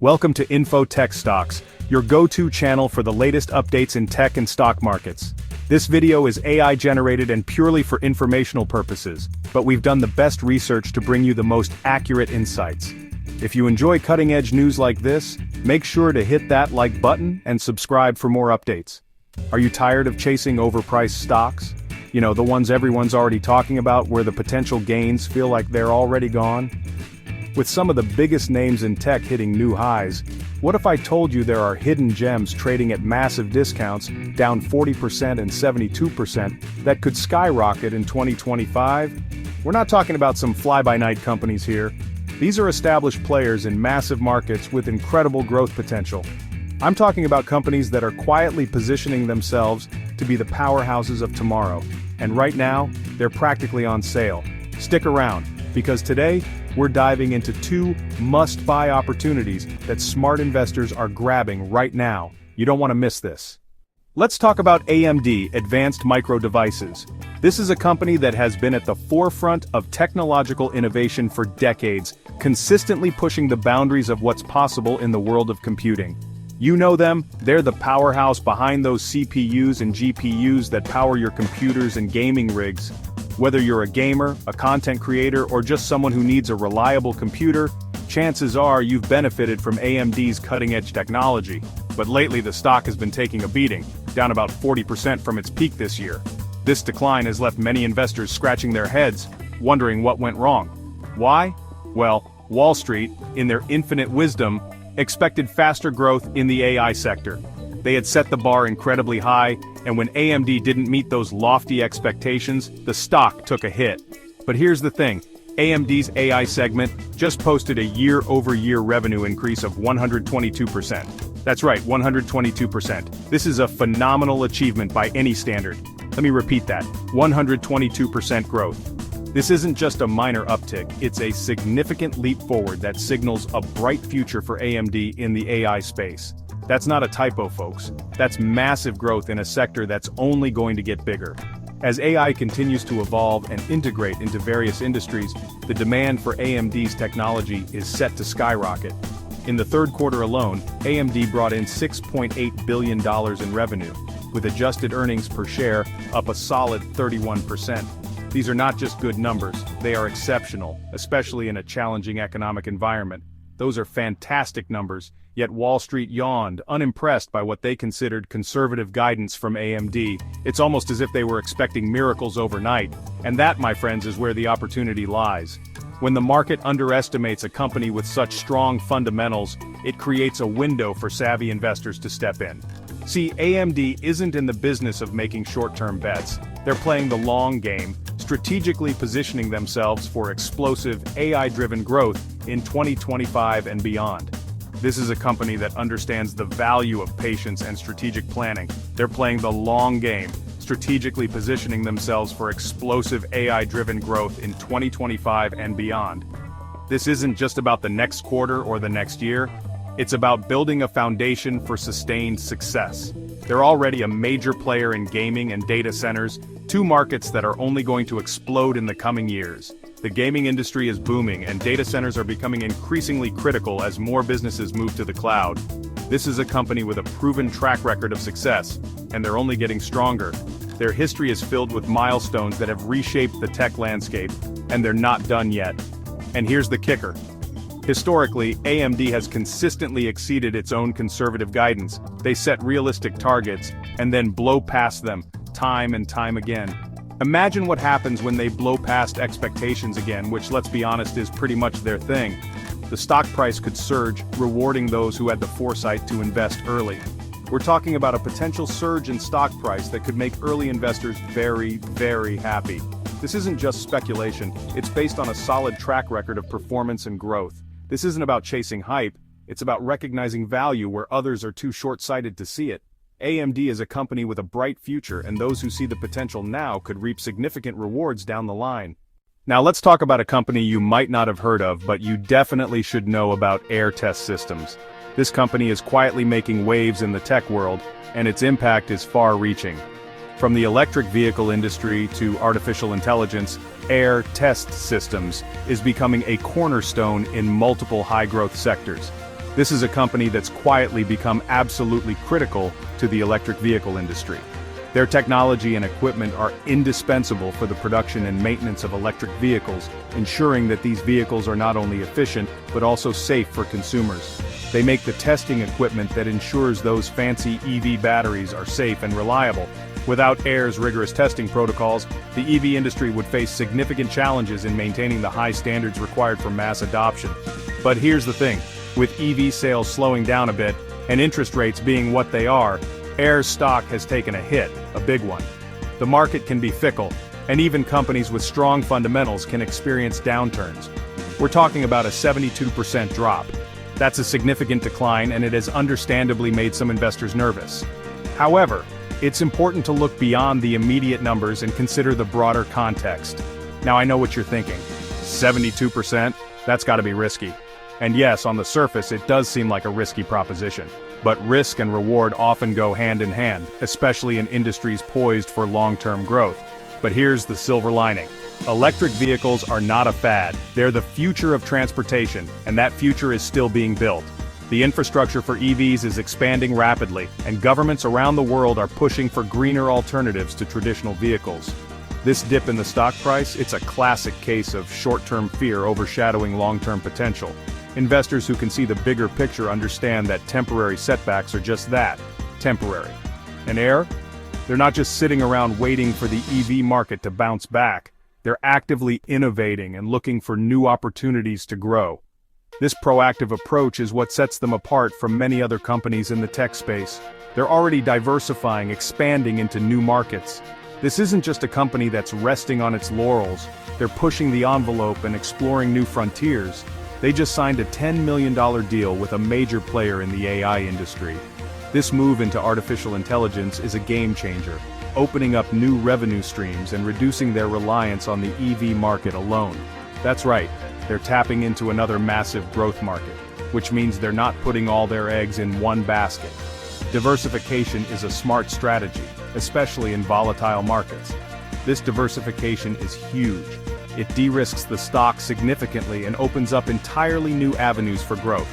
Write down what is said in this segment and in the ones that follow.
Welcome to Info Tech Stocks, your go-to channel for the latest updates in tech and stock markets. This video is AI generated and purely for informational purposes, but we've done the best research to bring you the most accurate insights. If you enjoy cutting-edge news like this, make sure to hit that like button and subscribe for more updates. Are you tired of chasing overpriced stocks? You know, the ones everyone's already talking about where the potential gains feel like they're already gone? With some of the biggest names in tech hitting new highs, what if I told you there are hidden gems trading at massive discounts, down 40% and 72%, that could skyrocket in 2025? We're not talking about some fly-by-night companies here. These are established players in massive markets with incredible growth potential. I'm talking about companies that are quietly positioning themselves to be the powerhouses of tomorrow. And right now, they're practically on sale. Stick around, because today, we're diving into two must-buy opportunities that smart investors are grabbing right now. You don't want to miss this. Let's talk about AMD Advanced Micro Devices. This is a company that has been at the forefront of technological innovation for decades, consistently pushing the boundaries of what's possible in the world of computing. You know them, they're the powerhouse behind those CPUs and GPUs that power your computers and gaming rigs. Whether you're a gamer, a content creator, or just someone who needs a reliable computer, chances are you've benefited from AMD's cutting-edge technology. But lately the stock has been taking a beating, down about 40% from its peak this year. This decline has left many investors scratching their heads, wondering what went wrong. Why? Well, Wall Street, in their infinite wisdom, expected faster growth in the AI sector. They had set the bar incredibly high, and when AMD didn't meet those lofty expectations, the stock took a hit. But here's the thing, AMD's AI segment just posted a year-over-year revenue increase of 122%. That's right, 122%. This is a phenomenal achievement by any standard. Let me repeat that, 122% growth. This isn't just a minor uptick, it's a significant leap forward that signals a bright future for AMD in the AI space. That's not a typo, folks. That's massive growth in a sector that's only going to get bigger. As AI continues to evolve and integrate into various industries, the demand for AMD's technology is set to skyrocket. In the third quarter alone, AMD brought in $6.8 billion in revenue, with adjusted earnings per share up a solid 31%. These are not just good numbers, they are exceptional, especially in a challenging economic environment. Those are fantastic numbers, yet Wall Street yawned, unimpressed by what they considered conservative guidance from AMD. It's almost as if they were expecting miracles overnight, and that, my friends, is where the opportunity lies. When the market underestimates a company with such strong fundamentals, it creates a window for savvy investors to step in. See, AMD isn't in the business of making short-term bets. They're playing the long game, strategically positioning themselves for explosive AI-driven growth in 2025 and beyond. This is a company that understands the value of patience and strategic planning. They're playing the long game, strategically positioning themselves for explosive AI-driven growth in 2025 and beyond. This isn't just about the next quarter or the next year, it's about building a foundation for sustained success. They're already a major player in gaming and data centers, two markets that are only going to explode in the coming years. The gaming industry is booming and data centers are becoming increasingly critical as more businesses move to the cloud. This is a company with a proven track record of success, and they're only getting stronger. Their history is filled with milestones that have reshaped the tech landscape, and they're not done yet. And here's the kicker. Historically, AMD has consistently exceeded its own conservative guidance. They set realistic targets, and then blow past them, time and time again. Imagine what happens when they blow past expectations again, which, let's be honest, is pretty much their thing. The stock price could surge, rewarding those who had the foresight to invest early. We're talking about a potential surge in stock price that could make early investors very, very happy. This isn't just speculation, it's based on a solid track record of performance and growth. This isn't about chasing hype, it's about recognizing value where others are too short-sighted to see it. AMD is a company with a bright future, and those who see the potential now could reap significant rewards down the line. Now let's talk about a company you might not have heard of, but you definitely should know about Aehr Test Systems. This company is quietly making waves in the tech world, and its impact is far-reaching. From the electric vehicle industry to artificial intelligence, Aehr Test Systems is becoming a cornerstone in multiple high-growth sectors. This is a company that's quietly become absolutely critical to the electric vehicle industry. Their technology and equipment are indispensable for the production and maintenance of electric vehicles, ensuring that these vehicles are not only efficient, but also safe for consumers. They make the testing equipment that ensures those fancy EV batteries are safe and reliable. Without Aehr's rigorous testing protocols, the EV industry would face significant challenges in maintaining the high standards required for mass adoption. But here's the thing, with EV sales slowing down a bit, and interest rates being what they are, Aehr's stock has taken a hit, a big one. The market can be fickle, and even companies with strong fundamentals can experience downturns. We're talking about a 72% drop. That's a significant decline, and it has understandably made some investors nervous. However, it's important to look beyond the immediate numbers and consider the broader context. Now I know what you're thinking. 72%? That's gotta be risky. And yes, on the surface it does seem like a risky proposition. But risk and reward often go hand in hand, especially in industries poised for long-term growth. But here's the silver lining. Electric vehicles are not a fad, they're the future of transportation, and that future is still being built. The infrastructure for EVs is expanding rapidly, and governments around the world are pushing for greener alternatives to traditional vehicles. This dip in the stock price, it's a classic case of short-term fear overshadowing long-term potential. Investors who can see the bigger picture understand that temporary setbacks are just that, temporary. And Aehr? They're not just sitting around waiting for the EV market to bounce back. They're actively innovating and looking for new opportunities to grow. This proactive approach is what sets them apart from many other companies in the tech space. They're already diversifying, expanding into new markets. This isn't just a company that's resting on its laurels. They're pushing the envelope and exploring new frontiers. They just signed a $10 million deal with a major player in the AI industry. This move into artificial intelligence is a game changer, opening up new revenue streams and reducing their reliance on the EV market alone. That's right, they're tapping into another massive growth market, which means they're not putting all their eggs in one basket. Diversification is a smart strategy, especially in volatile markets. This diversification is huge. It de-risks the stock significantly and opens up entirely new avenues for growth.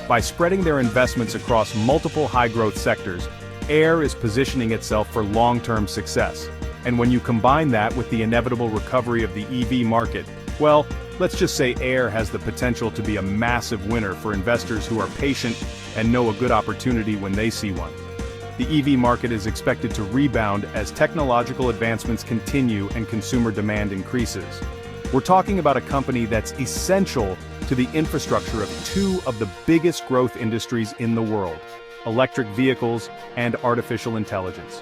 By spreading their investments across multiple high-growth sectors, Aehr is positioning itself for long-term success. And when you combine that with the inevitable recovery of the EV market, well, let's just say Aehr has the potential to be a massive winner for investors who are patient and know a good opportunity when they see one. The EV market is expected to rebound as technological advancements continue and consumer demand increases. We're talking about a company that's essential to the infrastructure of two of the biggest growth industries in the world, electric vehicles and artificial intelligence.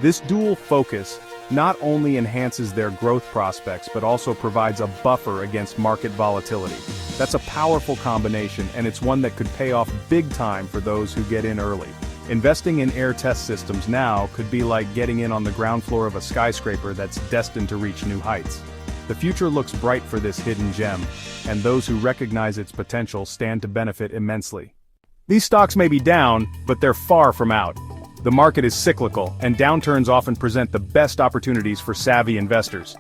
This dual focus not only enhances their growth prospects but also provides a buffer against market volatility. That's a powerful combination, and it's one that could pay off big time for those who get in early. Investing in Aehr Test Systems now could be like getting in on the ground floor of a skyscraper that's destined to reach new heights. The future looks bright for this hidden gem, and those who recognize its potential stand to benefit immensely. These stocks may be down, but they're far from out. The market is cyclical, and downturns often present the best opportunities for savvy investors.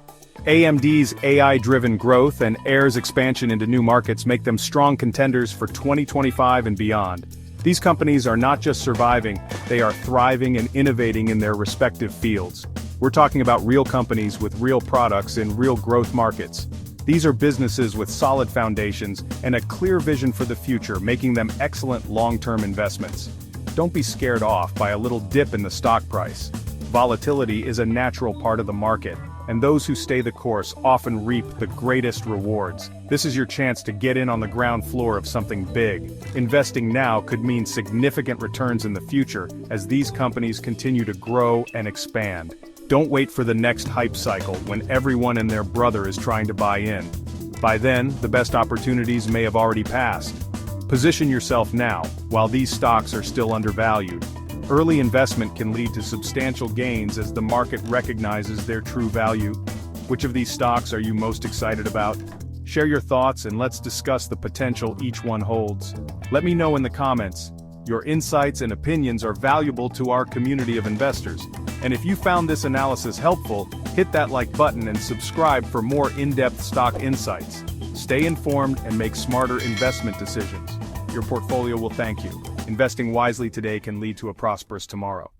AMD's AI-driven growth and Aehr's expansion into new markets make them strong contenders for 2025 and beyond. These companies are not just surviving, they are thriving and innovating in their respective fields. We're talking about real companies with real products in real growth markets. These are businesses with solid foundations and a clear vision for the future, making them excellent long-term investments. Don't be scared off by a little dip in the stock price. Volatility is a natural part of the market, and those who stay the course often reap the greatest rewards. This is your chance to get in on the ground floor of something big. Investing now could mean significant returns in the future as these companies continue to grow and expand. Don't wait for the next hype cycle when everyone and their brother is trying to buy in. By then, the best opportunities may have already passed. Position yourself now, while these stocks are still undervalued. Early investment can lead to substantial gains as the market recognizes their true value. Which of these stocks are you most excited about? Share your thoughts and let's discuss the potential each one holds. Let me know in the comments. Your insights and opinions are valuable to our community of investors. And if you found this analysis helpful, hit that like button and subscribe for more in-depth stock insights. Stay informed and make smarter investment decisions. your portfolio will thank you. Investing wisely today can lead to a prosperous tomorrow.